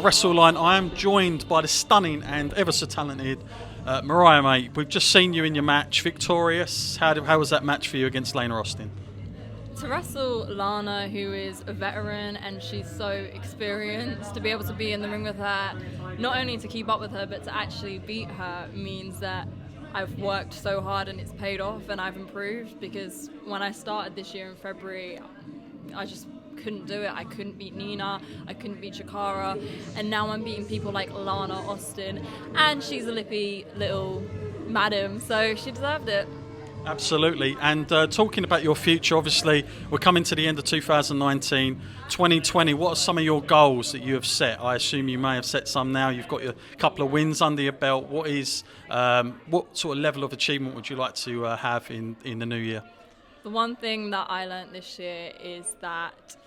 WrestleLine. I am joined by the stunning and ever so talented Mariah May. We've just seen you in your match, victorious. How was that match for you against Lana Austin? To wrestle Lana, who is a veteran and she's so experienced, to be able to be in the ring with her, not only to keep up with her, but to actually beat her means that I've worked so hard and it's paid off and I've improved, because when I started this year in February, I just couldn't do it. I couldn't beat Nina, I couldn't beat Chikara, and now I'm beating people like Lana Austin, and she's a lippy little madam, so she deserved it. Absolutely. And talking about your future, obviously we're coming to the end of 2019, 2020. What are some of your goals that you have set? I assume you may have set some now. You've got your couple of wins under your belt. What sort of level of achievement would you like to have in the new year? The one thing that I learned this year is that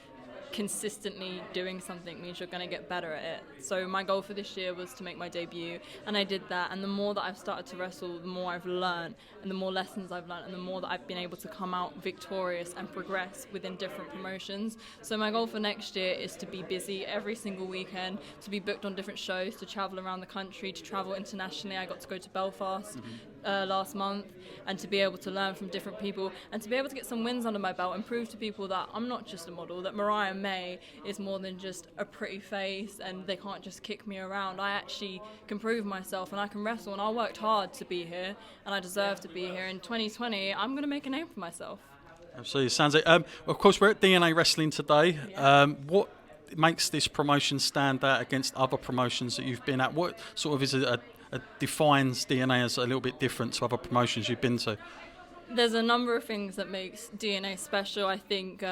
consistently doing something means you're going to get better at it. So my goal for this year was to make my debut, and I did that. And the more that I've started to wrestle, the more I've learned, and the more lessons I've learned, and the more that I've been able to come out victorious and progress within different promotions. So my goal for next year is to be busy every single weekend, to be booked on different shows, to travel around the country, to travel internationally. I got to go to Belfast last month, and to be able to learn from different people, and to be able to get some wins under my belt and prove to people that I'm not just a model, that Mariah May is more than just a pretty face and they can't just kick me around. I actually can prove myself and I can wrestle, and I worked hard to be here and I deserve to be here. In 2020, I'm going to make a name for myself. Absolutely. Sounds like, of course, we're at DNA Wrestling today. What makes this promotion stand out against other promotions that you've been at? What sort of is defines DNA as a little bit different to other promotions you've been to? There's a number of things that makes DNA special. I think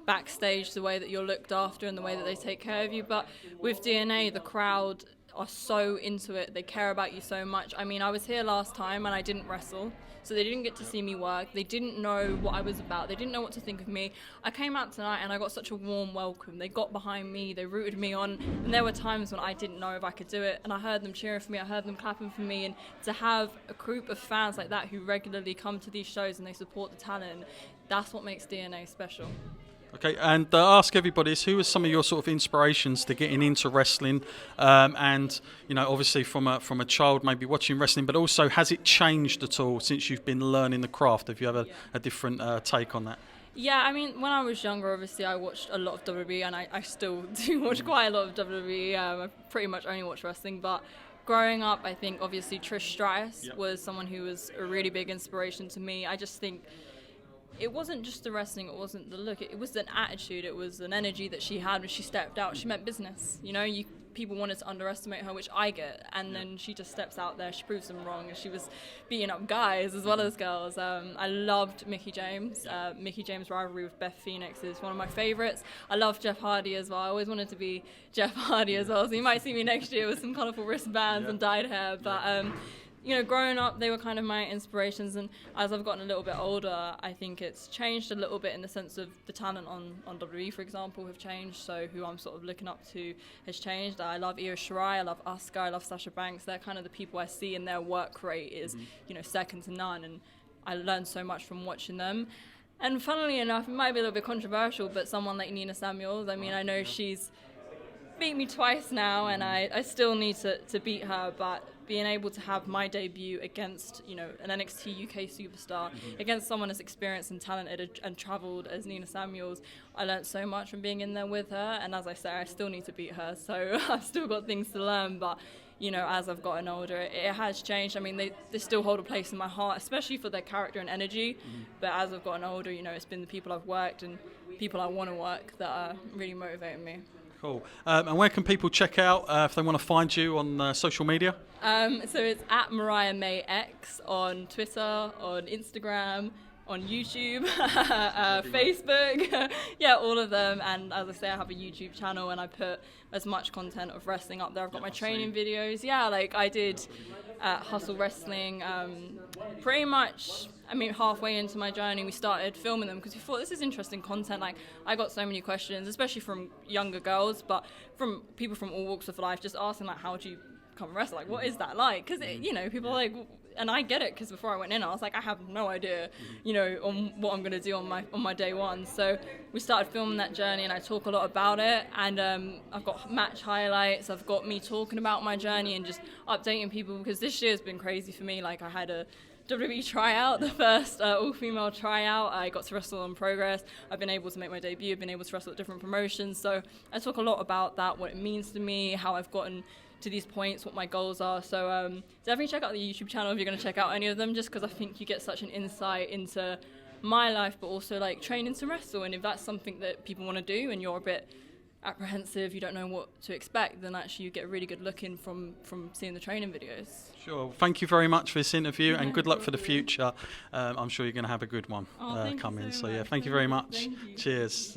backstage, the way that you're looked after and the way that they take care of you. But with DNA, the crowd are so into it. They care about you so much. I mean, I was here last time and I didn't wrestle, so they didn't get to see me work. They didn't know what I was about. They didn't know what to think of me. I came out tonight and I got such a warm welcome. They got behind me, they rooted me on, and there were times when I didn't know if I could do it, and I heard them cheering for me, I heard them clapping for me, and to have a group of fans like that who regularly come to these shows and they support the talent, that's what makes DNA special. Okay, and ask everybody, who are some of your sort of inspirations to getting into wrestling? And you know, obviously from a child, maybe watching wrestling, but also has it changed at all since you've been learning the craft? Have you have a different take on that? Yeah, I mean, when I was younger, obviously I watched a lot of WWE, and I still do watch quite a lot of WWE. I pretty much only watch wrestling, but growing up, I think obviously Trish Stratus was someone who was a really big inspiration to me. I just think it wasn't just the wrestling, it wasn't the look, it was an attitude, it was an energy that she had when she stepped out. She meant business, you know, people wanted to underestimate her, which I get, and then she just steps out there, she proves them wrong, and she was beating up guys as well as girls. I loved Mickie James. Mickie James' rivalry with Beth Phoenix is one of my favourites. I love Jeff Hardy as well. I always wanted to be Jeff Hardy as well, so you might see me next year with some colourful wristbands and dyed hair, but you know, growing up, they were kind of my inspirations, and as I've gotten a little bit older, I think it's changed a little bit in the sense of the talent on WWE, for example, have changed, so who I'm sort of looking up to has changed. I love Io Shirai, I love Asuka, I love Sasha Banks. They're kind of the people I see, and their work rate is, you know, second to none, and I learned so much from watching them. And funnily enough, it might be a little bit controversial, but someone like Nina Samuels, I mean, I know she's beat me twice now, and I still need to beat her, but being able to have my debut against, you know, an NXT UK superstar, against someone as experienced and talented and travelled as Nina Samuels, I learnt so much from being in there with her, and as I say, I still need to beat her, so I've still got things to learn, but you know, as I've gotten older, it has changed. I mean, they still hold a place in my heart, especially for their character and energy, but as I've gotten older, you know, it's been the people I've worked and people I want to work that are really motivating me. Cool. And where can people check out if they want to find you on social media? So it's at Mariah May X on Twitter, on Instagram, on YouTube, Facebook, yeah, all of them. And as I say, I have a YouTube channel and I put as much content of wrestling up there. I've got my training videos. Yeah, like I did Hustle Wrestling pretty much, I mean, halfway into my journey, we started filming them because we thought this is interesting content. Like, I got so many questions, especially from younger girls, but from people from all walks of life, just asking, like, how do you become a wrestler? Like, what is that like? Because, you know, people are like, and I get it, because before I went in, I was like, I have no idea, you know, on what I'm going to do on my day one. So we started filming that journey, and I talk a lot about it. And I've got match highlights. I've got me talking about my journey and just updating people, because this year has been crazy for me. Like, I had a WWE tryout, the first all-female tryout. I got to wrestle on Progress. I've been able to make my debut. I've been able to wrestle at different promotions. So I talk a lot about that, what it means to me, how I've gotten to these points, what my goals are. So definitely check out the YouTube channel if you're going to check out any of them, just because I think you get such an insight into my life, but also like training to wrestle. And if that's something that people want to do and you're a bit apprehensive, you don't know what to expect, then actually you get a really good look in from seeing the training videos. Sure. Thank you very much for this interview, and good luck for the future. I'm sure you're going to have a good one coming. So yeah, thank you very much. Cheers.